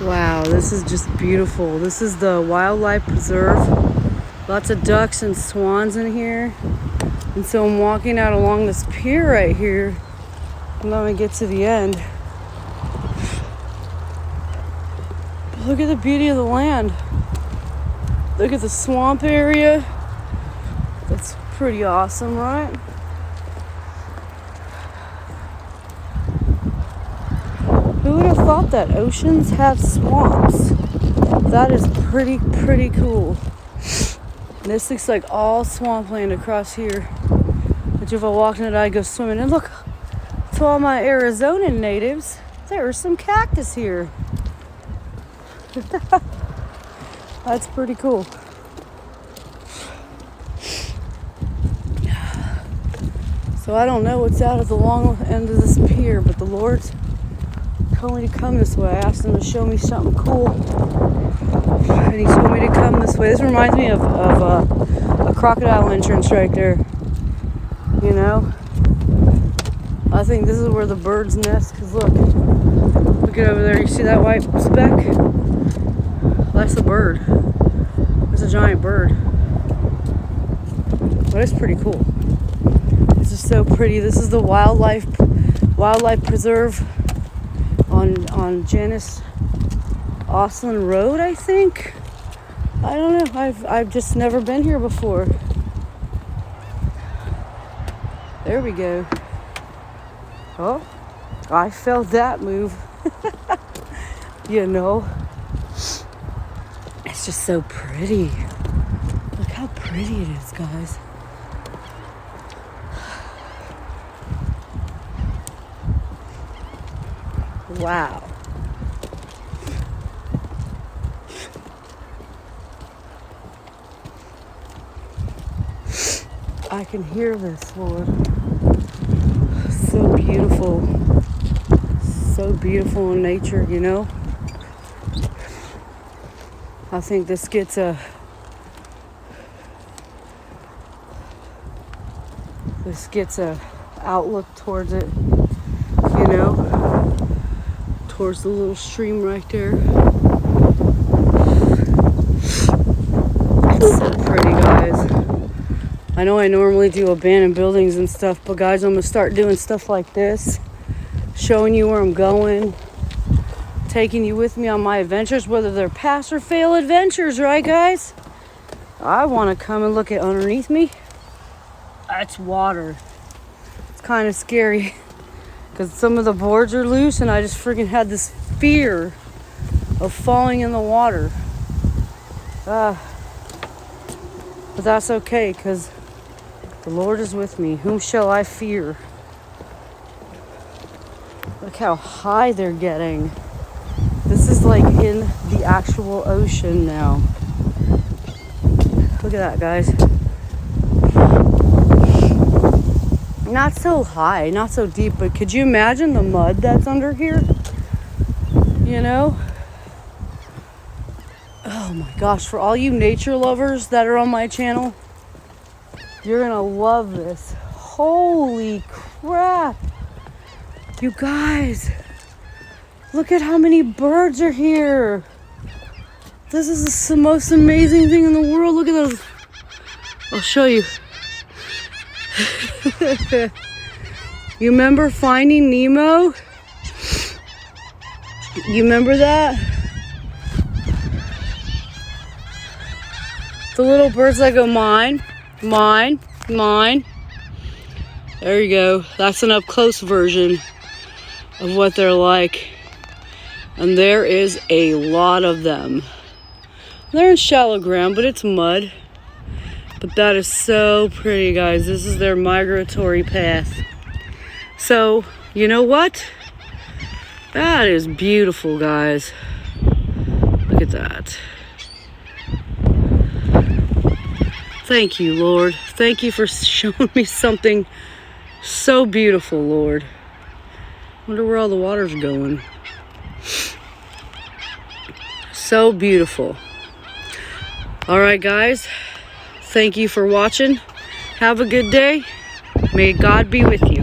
Wow, this is just beautiful. This is the wildlife preserve. Lots of ducks and swans in here. And so I'm walking out along this pier right here. And then we get to the end. Look at the beauty of the land. Look at the swamp area. That's pretty awesome, right? Who would have thought that oceans have swamps? That is pretty cool. And this looks like all swampland across here. But if I walk in it, I go swimming. And look, to all my Arizona natives, there are some cactus here. That's pretty cool. So I don't know what's out at the long end of this pier, but the Lord's told me to come this way. I asked him to show me something cool, and he told me to come this way. This reminds me of a crocodile entrance right there. You know, I think this is where the birds nest. Cause look it over there. You see that white speck? That's a bird. That's a giant bird. But it's pretty cool. This is so pretty. This is the wildlife preserve on Janice Osland Road, I think. I don't know. I've just never been here before. There we go. Oh, I felt that move. You know, it's just so pretty. Look how pretty it is, guys. Wow. I can hear this, Lord. So beautiful. So beautiful in nature, you know? I think this gets a outlook towards it, you know, towards the little stream right there. It's so pretty, guys. I know I normally do abandoned buildings and stuff, but guys, I'm gonna start doing stuff like this, showing you where I'm going, taking you with me on my adventures, whether they're pass or fail adventures, right, guys? I want to come and look at underneath me. That's water. It's kind of scary because some of the boards are loose, and I just freaking had this fear of falling in the water. But that's okay, because the Lord is with me. Whom shall I fear? Look how high they're getting. This is like in the actual ocean now. Look at that, guys. Not so high, not so deep, but could you imagine the mud that's under here? You know? Oh my gosh, for all you nature lovers that are on my channel, you're gonna love this. Holy crap. You guys, look at how many birds are here. This is the most amazing thing in the world. Look at those. I'll show you. You remember Finding Nemo? You remember that? The little birds that go mine, mine, mine. There you go. That's an up close version of what they're like. And there is a lot of them. They're in shallow ground, but it's mud. But that is so pretty, guys. This is their migratory path. So, you know what? That is beautiful, guys. Look at that. Thank you, Lord. Thank you for showing me something so beautiful, Lord. Wonder where all the water's going. So beautiful. All right, guys. Thank you for watching. Have a good day. May God be with you.